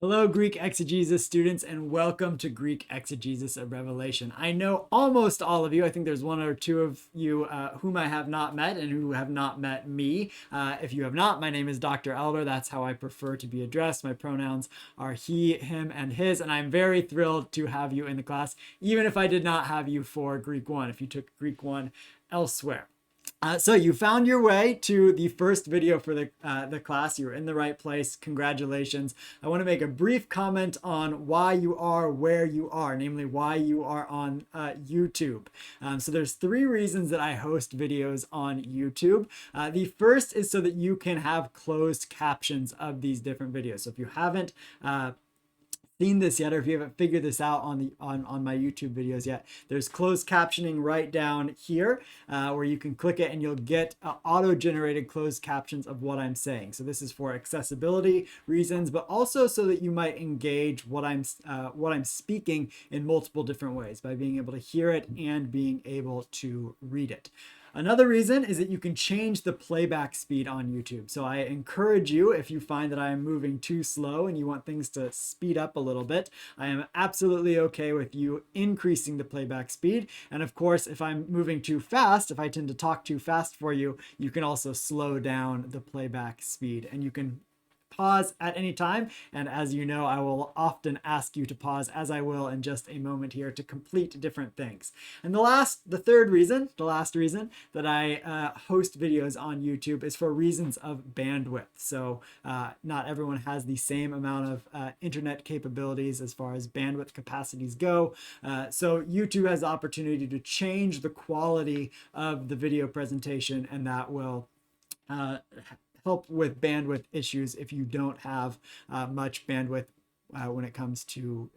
Hello, Greek Exegesis students, and welcome to Greek Exegesis of Revelation. I know almost all of you. I think there's one or two of you whom I have not met and who have not met me. If you have not, my name is Dr. Elder. That's how I prefer to be addressed. My pronouns are he, him, and his, and I'm very thrilled to have you in the class, even if I did not have you for Greek 1, if you took Greek 1 elsewhere. So you found your way to the first video for the class. You're in the right place. Congratulations. I want to make a brief comment on why you are where you are, namely why you are on YouTube. So there's three reasons that I host videos on YouTube. The first is so that you can have closed captions of these different videos. So if you haven't seen this yet, or if you haven't figured this out on my YouTube videos yet, there's closed captioning right down here where you can click it and you'll get auto-generated closed captions of what I'm saying. So this is for accessibility reasons, but also so that you might engage what I'm speaking in multiple different ways by being able to hear it and being able to read it. Another reason is that you can change the playback speed on YouTube. So I encourage you, if you find that I am moving too slow and you want things to speed up a little bit, I am absolutely okay with you increasing the playback speed. And of course, if I'm moving too fast, if I tend to talk too fast for you, you can also slow down the playback speed, and you can pause at any time. And as you know, I will often ask you to pause, as I will in just a moment here, to complete different things. And the last reason that I host videos on YouTube is for reasons of bandwidth. So not everyone has the same amount of internet capabilities as far as bandwidth capacities go. So YouTube has the opportunity to change the quality of the video presentation, and that will help with bandwidth issues if you don't have much bandwidth when it comes to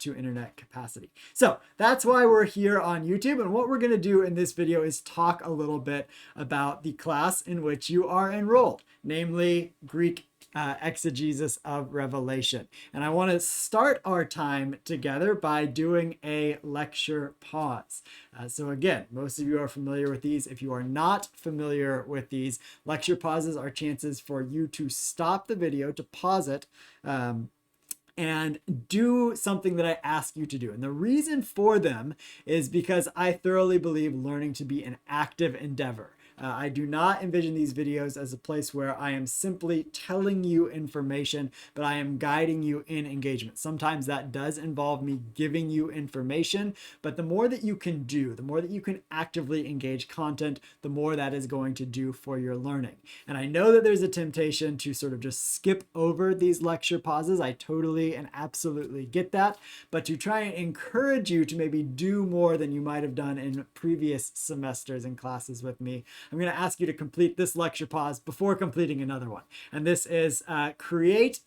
internet capacity. So that's why we're here on YouTube. And what we're going to do in this video is talk a little bit about the class in which you are enrolled, namely Greek Exegesis of Revelation. And I want to start our time together by doing a lecture pause. So again, most of you are familiar with these. If you are not familiar with these, lecture pauses are chances for you to stop the video, to pause it, and do something that I ask you to do. And the reason for them is because I thoroughly believe learning to be an active endeavor. I do not envision these videos as a place where I am simply telling you information, but I am guiding you in engagement. Sometimes that does involve me giving you information, but the more that you can do, the more that you can actively engage content, the more that is going to do for your learning. And I know that there's a temptation to sort of just skip over these lecture pauses. I totally and absolutely get that, but to try and encourage you to maybe do more than you might have done in previous semesters and classes with me, I'm going to ask you to complete this lecture pause before completing another one. And this is either create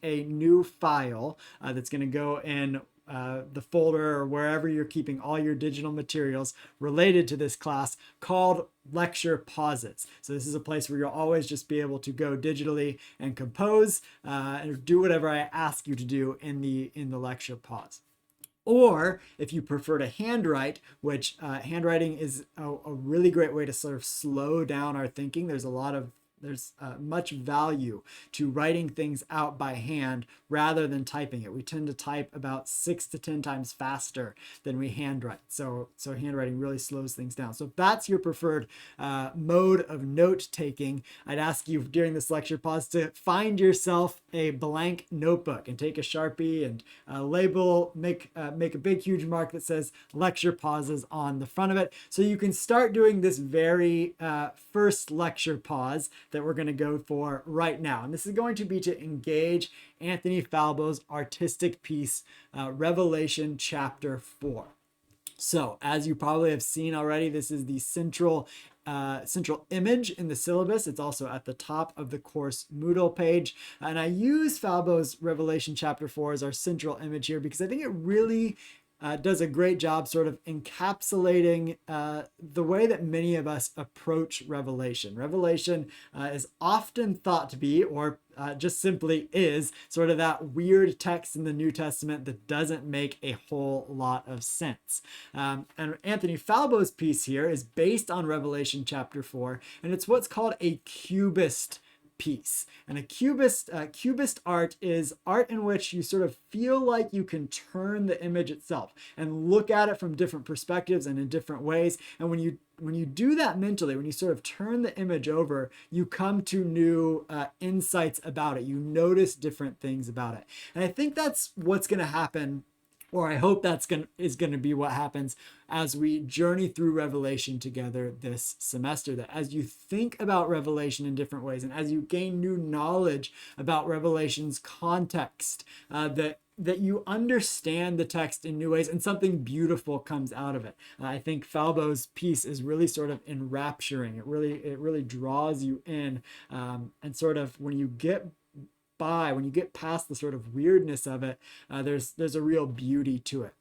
a new file that's going to go in the folder or wherever you're keeping all your digital materials related to this class, called lecture pauses. So this is a place where you'll always just be able to go digitally and compose and do whatever I ask you to do in the lecture pause. Or if you prefer to handwrite, which handwriting is a really great way to sort of slow down our thinking. There's much value to writing things out by hand rather than typing it. We tend to type about 6 to 10 times faster than we handwrite. So handwriting really slows things down. So if that's your preferred mode of note taking, I'd ask you during this lecture pause to find yourself a blank notebook and take a Sharpie and make a big huge mark that says lecture pauses on the front of it. So you can start doing this very first lecture pause that we're going to go for right now. And this is going to be to engage Anthony Falbo's artistic piece, Revelation chapter 4. So as you probably have seen already, this is the central image in the syllabus. It's also at the top of the course Moodle page. And I use Falbo's Revelation chapter 4 as our central image here because I think it really does a great job sort of encapsulating the way that many of us approach Revelation. Revelation is often thought to be, or just simply is, sort of that weird text in the New Testament that doesn't make a whole lot of sense. And Anthony Falbo's piece here is based on Revelation chapter 4, and it's what's called a cubist piece. And a cubist art is art in which you sort of feel like you can turn the image itself and look at it from different perspectives and in different ways. And when you do that mentally, when you sort of turn the image over, you come to new insights about it. You notice different things about it. And I think that's what's going to happen, or I hope is going to be what happens as we journey through Revelation together this semester. That as you think about Revelation in different ways, and as you gain new knowledge about Revelation's context, that you understand the text in new ways and something beautiful comes out of it. I think Falbo's piece is really sort of enrapturing. It really draws you in, and sort of when you get past the sort of weirdness of it, there's a real beauty to it.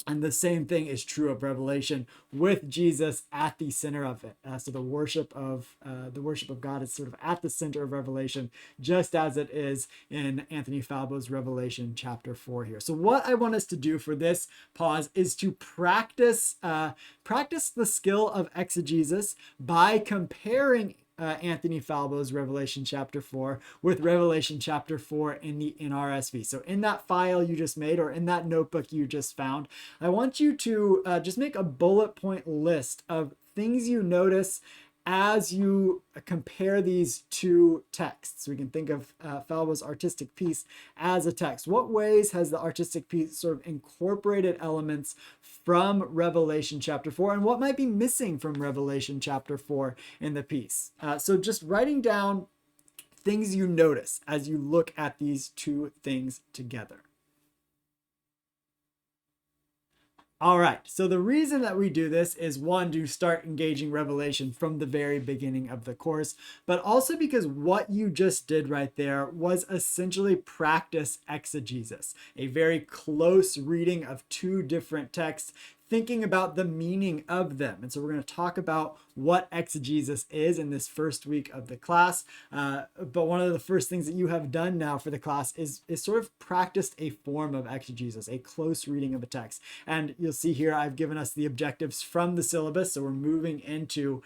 And the same thing is true of Revelation, with Jesus at the center of it. So the worship of God is sort of at the center of Revelation, just as it is in Anthony Falbo's Revelation chapter 4 here. So what I want us to do for this pause is to practice the skill of exegesis by comparing Anthony Falbo's Revelation chapter 4 with Revelation chapter 4 in the NRSV. So in that file you just made, or in that notebook you just found, I want you to just make a bullet point list of things you notice as you compare these two texts. We can think of Falbo's artistic piece as a text. What ways has the artistic piece sort of incorporated elements from Revelation chapter 4, and what might be missing from Revelation chapter 4 in the piece? So just writing down things you notice as you look at these two things together. All right, so the reason that we do this is, one, to start engaging Revelation from the very beginning of the course, but also because what you just did right there was essentially practice exegesis, a very close reading of two different texts, thinking about the meaning of them. And so we're going to talk about what exegesis is in this first week of the class. But one of the first things that you have done now for the class is sort of practiced a form of exegesis, a close reading of a text. And you'll see here I've given us the objectives from the syllabus. So we're moving into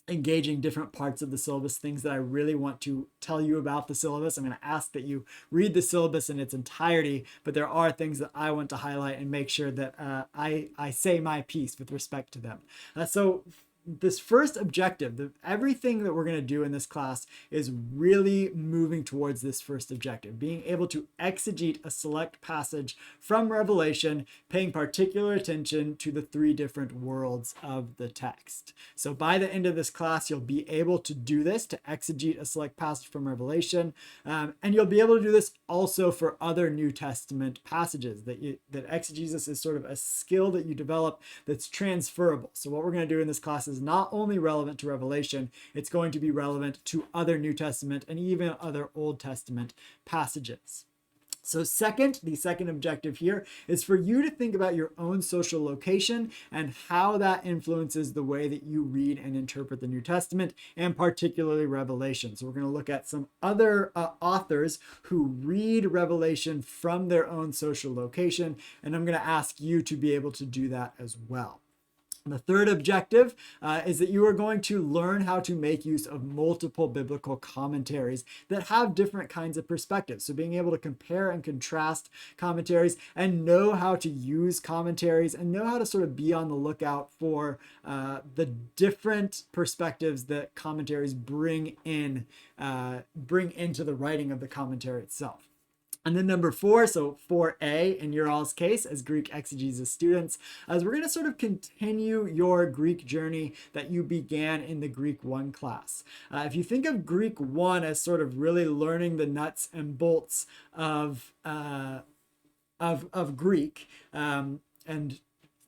engaging different parts of the syllabus, things that I really want to tell you about the syllabus. I'm going to ask that you read the syllabus in its entirety, but there are things that I want to highlight and make sure that I say my piece with respect to them. So this first objective, everything that we're going to do in this class is really moving towards this first objective, being able to exegete a select passage from Revelation, paying particular attention to the three different worlds of the text. So by the end of this class, you'll be able to do this, to exegete a select passage from Revelation, and you'll be able to do this also for other New Testament passages. That exegesis is sort of a skill that you develop that's transferable. So what we're going to do in this class is not only relevant to Revelation, it's going to be relevant to other New Testament and even other Old Testament passages. So the second objective here is for you to think about your own social location and how that influences the way that you read and interpret the New Testament, and particularly Revelation. So we're going to look at some other authors who read Revelation from their own social location, and I'm going to ask you to be able to do that as well. The third objective is that you are going to learn how to make use of multiple biblical commentaries that have different kinds of perspectives. So being able to compare and contrast commentaries and know how to use commentaries and know how to sort of be on the lookout for the different perspectives that commentaries bring into the writing of the commentary itself. And then number 4, so 4A in your all's case as Greek exegesis students, as we're going to sort of continue your Greek journey that you began in the Greek 1 class. If you think of Greek 1 as sort of really learning the nuts and bolts of Greek, and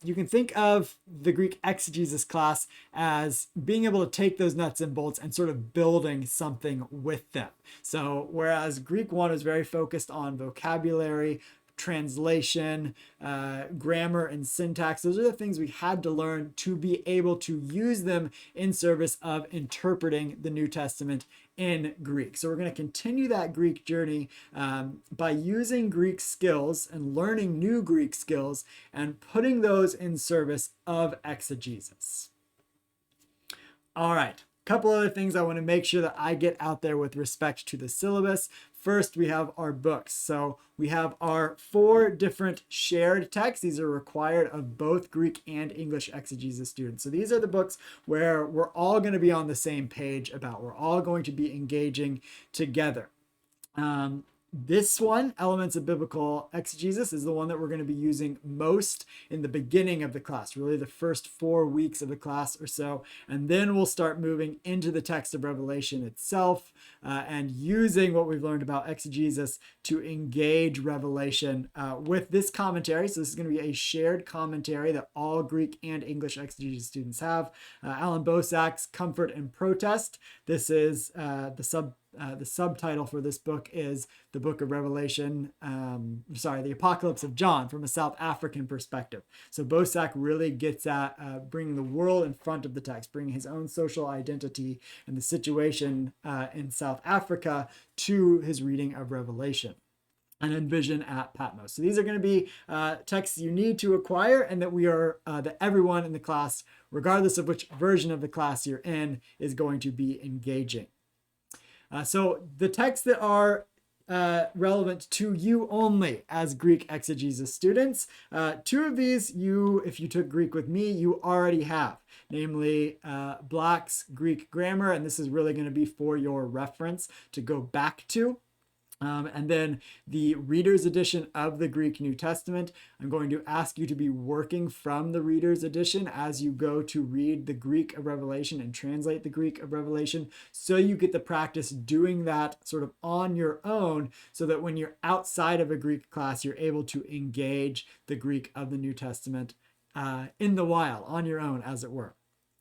you can think of the Greek exegesis class as being able to take those nuts and bolts and sort of building something with them. So whereas Greek 1 is very focused on vocabulary, translation, grammar, and syntax, those are the things we had to learn to be able to use them in service of interpreting the New Testament in Greek. So we're going to continue that Greek journey by using Greek skills and learning new Greek skills and putting those in service of exegesis. All right. couple other things I want to make sure that I get out there with respect to the syllabus. First, we have our books. So we have our 4 different shared texts. These are required of both Greek and English exegesis students. So these are the books where we're all going to be on the same page about. We're all going to be engaging together. This one, Elements of Biblical Exegesis, is the one that we're going to be using most in the beginning of the class, really the first 4 weeks of the class or so. And then we'll start moving into the text of Revelation itself and using what we've learned about exegesis to engage Revelation with this commentary. So this is going to be a shared commentary that all Greek and English exegesis students have. Alan Bosak's Comfort and Protest. This is the subtitle for this book is the Book of Revelation, the Apocalypse of John from a South African perspective. So Bosak really gets at bringing the world in front of the text, bringing his own social identity and the situation in South Africa to his reading of Revelation and Envision at Patmos. So these are going to be texts you need to acquire and that everyone in the class, regardless of which version of the class you're in, is going to be engaging. So the texts that are relevant to you only as Greek exegesis students, 2 of these if you took Greek with me, you already have, namely Black's Greek grammar, and this is really going to be for your reference to go back to. And then the Reader's Edition of the Greek New Testament. I'm going to ask you to be working from the Reader's Edition as you go to read the Greek of Revelation and translate the Greek of Revelation, so you get the practice doing that sort of on your own, so that when you're outside of a Greek class, you're able to engage the Greek of the New Testament in the wild, on your own, as it were.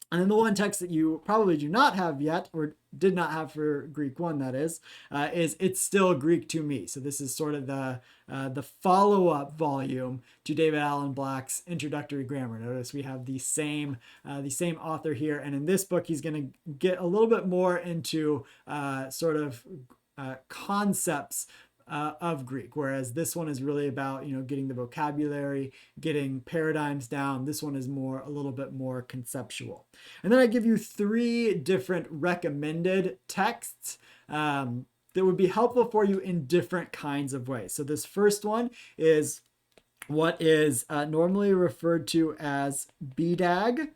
And then the one text that you probably do not have yet, or did not have for Greek 1, that is It's Still Greek to Me. So this is sort of the follow-up volume to David Allen Black's Introductory Grammar. Notice we have the same author here, and in this book he's going to get a little bit more into concepts of Greek, whereas this one is really about getting the vocabulary, getting paradigms down. This one is a little bit more conceptual. And then I give you 3 different recommended texts that would be helpful for you in different kinds of ways. So this first one is what is normally referred to as BDAG.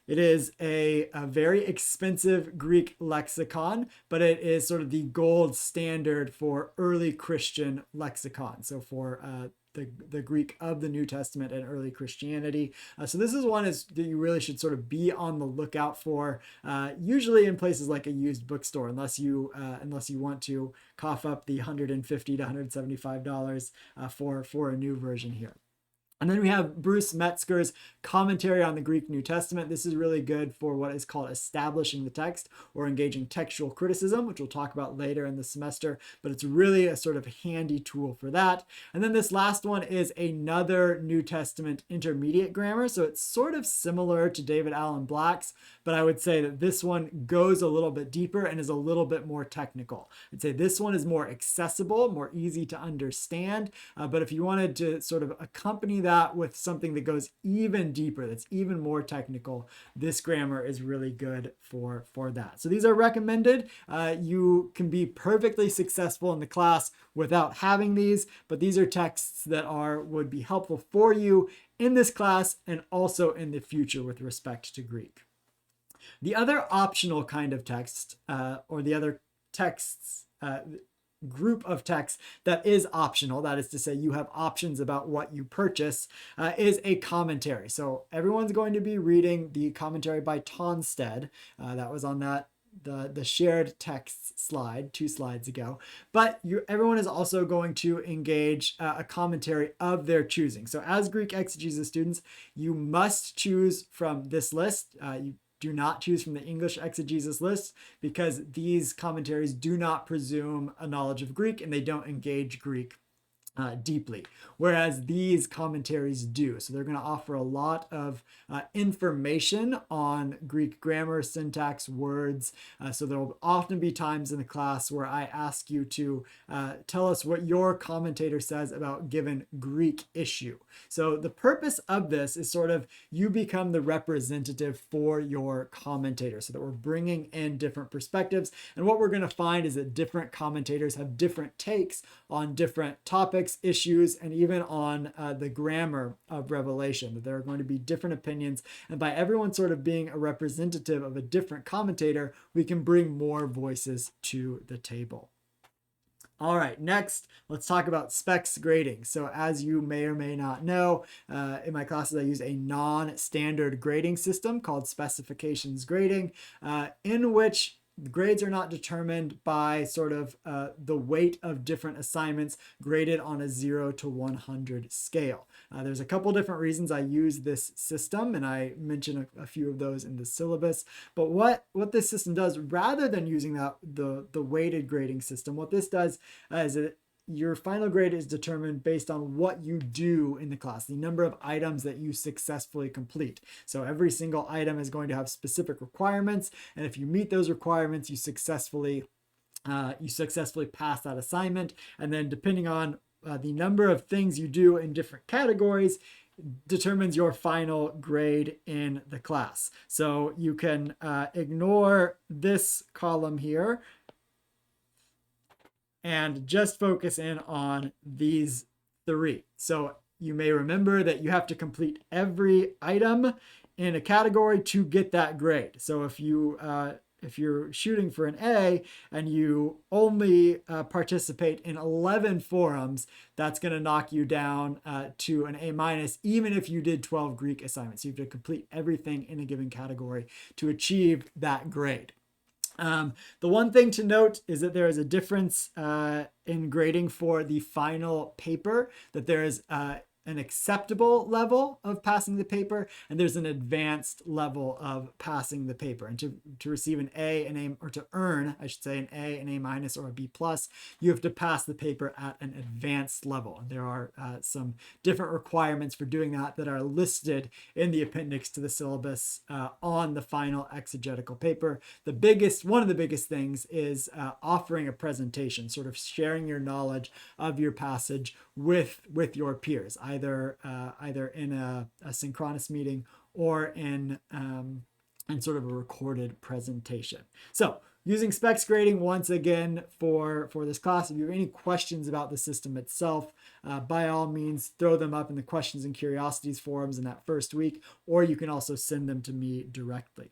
It is a very expensive Greek lexicon, but it is sort of the gold standard for early Christian lexicon. So for the Greek of the New Testament and early Christianity. So this is one that you really should sort of be on the lookout for, usually in places like a used bookstore, unless you want to cough up the $150 to $175 for a new version here. And then we have Bruce Metzger's Commentary on the Greek New Testament. This is really good for what is called establishing the text or engaging textual criticism, which we'll talk about later in the semester, but it's really a sort of handy tool for that. And then this last one is another New Testament intermediate grammar. So it's sort of similar to David Allen Black's, but I would say that this one goes a little bit deeper and is a little bit more technical. I'd say this one is more accessible, more easy to understand, but if you wanted to sort of accompany that with something that goes even deeper, that's even more technical, this grammar is really good for that. So these are recommended. You can be perfectly successful in the class without having these, but these are texts that would be helpful for you in this class and also in the future with respect to Greek. The other optional kind of text, or the other texts, group of texts that is optional, that is to say you have options about what you purchase, is a commentary. So everyone's going to be reading the commentary by Tonstad. That was on the shared text slide 2 slides ago, but everyone is also going to engage a commentary of their choosing. So as Greek exegesis students, you must choose from this list. You do not choose from the English exegesis list, because these commentaries do not presume a knowledge of Greek and they don't engage Greek deeply, whereas these commentaries do. So they're going to offer a lot of information on Greek grammar, syntax, words. So there will often be times in the class where I ask you to tell us what your commentator says about given Greek issue. So the purpose of this is sort of you become the representative for your commentator, so that we're bringing in different perspectives. And what we're going to find is that different commentators have different takes on different topics, issues, and even on the grammar of Revelation. There are going to be different opinions, and by everyone sort of being a representative of a different commentator, we can bring more voices to the table. All right, next, let's talk about specs grading. So as you may or may not know, in my classes, I use a non-standard grading system called specifications grading, in which the grades are not determined by sort of the weight of different assignments graded on a 0 to 100 scale. There's a couple different reasons I use this system, and I mention a few of those in the syllabus. But what this system does, rather than using the weighted grading system, what this does is it your final grade is determined based on what you do in the class, the number of items that you successfully complete. So every single item is going to have specific requirements, and if you meet those requirements, you successfully pass that assignment. And then depending on the number of things you do in different categories determines your final grade in the class. So you can ignore this column here and just focus in on these three. So you may remember that you have to complete every item in a category to get that grade. So if you're shooting for an A and you only participate in 11 forums, that's going to knock you down to an A-, even if you did 12 Greek assignments. You have to complete everything in a given category to achieve that grade. The one thing to note is that there is a difference in grading for the final paper, that there is an acceptable level of passing the paper, and there's an advanced level of passing the paper. And to receive an A, or to earn, I should say, an A, an A- or a B+, you have to pass the paper at an advanced level. And there are some different requirements for doing that that are listed in the appendix to the syllabus on the final exegetical paper. One of the biggest things is offering a presentation, sort of sharing your knowledge of your passage with your peers, either in a synchronous meeting or in sort of a recorded presentation. So using specs grading once again for this class. If you have any questions about the system itself, by all means, throw them up in the questions and curiosities forums in that first week, or you can also send them to me directly.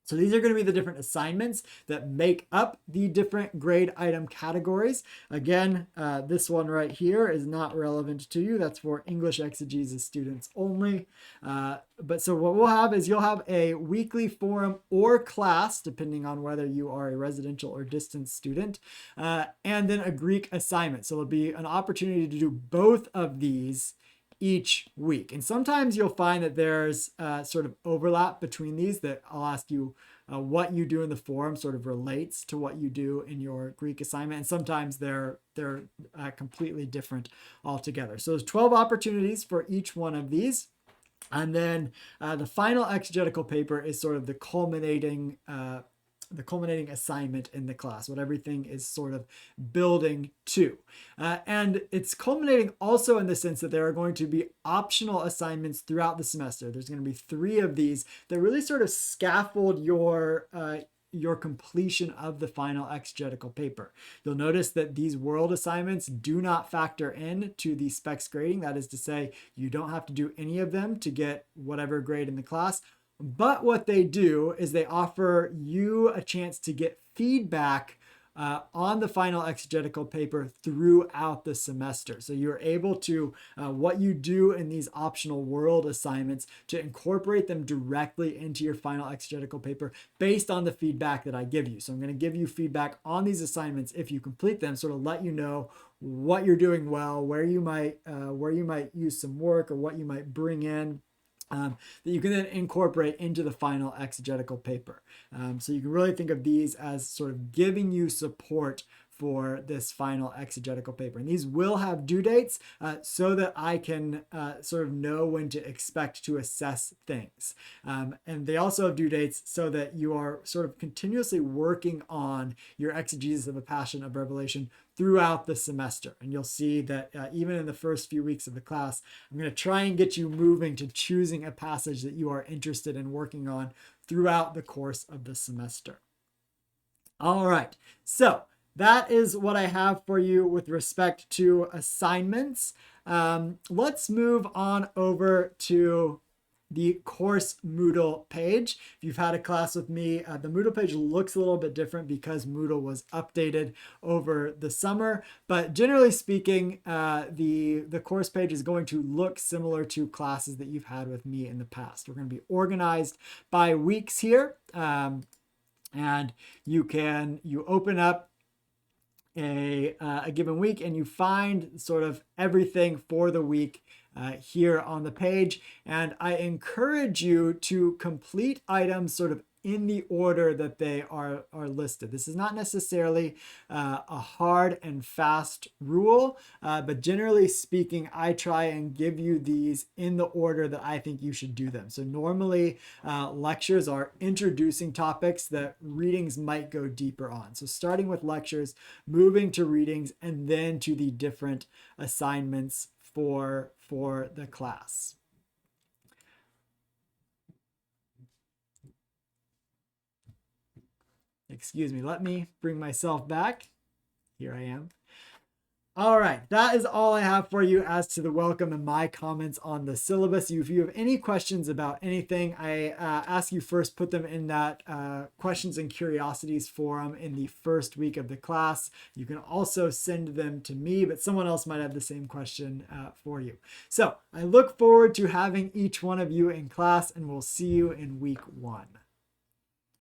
So these are going to be the different assignments that make up the different grade item categories. Again, this one right here is not relevant to you. That's for English exegesis students only. But so what we'll have is you'll have a weekly forum or class, depending on whether you are a residential or distance student, and then a Greek assignment. So there'll be an opportunity to do both of these each week. And sometimes you'll find that there's sort of overlap between these, that I'll ask you what you do in the forum sort of relates to what you do in your Greek assignment. And sometimes they're completely different altogether. So there's 12 opportunities for each one of these. And then the final exegetical paper is sort of the culminating assignment in the class, what everything is sort of building to. And it's culminating also in the sense that there are going to be optional assignments throughout the semester. There's going to be 3 of these that really sort of scaffold your completion of the final exegetical paper. You'll notice that these world assignments do not factor in to the specs grading. That is to say, you don't have to do any of them to get whatever grade in the class. But what they do is they offer you a chance to get feedback on the final exegetical paper throughout the semester. So you're able to, what you do in these optional world assignments, to incorporate them directly into your final exegetical paper based on the feedback that I give you. So I'm going to give you feedback on these assignments if you complete them, sort of let you know what you're doing well, where you might use some work, or what you might bring in that you can then incorporate into the final exegetical paper. So you can really think of these as sort of giving you support for this final exegetical paper. And these will have due dates so that I can sort of know when to expect to assess things. And they also have due dates so that you are sort of continuously working on your exegesis of a passion of Revelation throughout the semester. And you'll see that even in the first few weeks of the class, I'm going to try and get you moving to choosing a passage that you are interested in working on throughout the course of the semester. All right, so that is what I have for you with respect to assignments. Let's move on over to the course Moodle page. If you've had a class with me, the Moodle page looks a little bit different because Moodle was updated over the summer. But generally speaking, the course page is going to look similar to classes that you've had with me in the past. We're going to be organized by weeks here. And you open up a given week and you find sort of everything for the week here on the page. And I encourage you to complete items sort of in the order that they are listed. This is not necessarily a hard and fast rule, but generally speaking, I try and give you these in the order that I think you should do them. So normally lectures are introducing topics that readings might go deeper on. So starting with lectures, moving to readings, and then to the different assignments for the class. Excuse me, let me bring myself back. Here I am. All right, that is all I have for you as to the welcome and my comments on the syllabus. If you have any questions about anything, I ask you first put them in that questions and curiosities forum in the first week of the class. You can also send them to me, but someone else might have the same question for you. So I look forward to having each one of you in class, and we'll see you in week 1.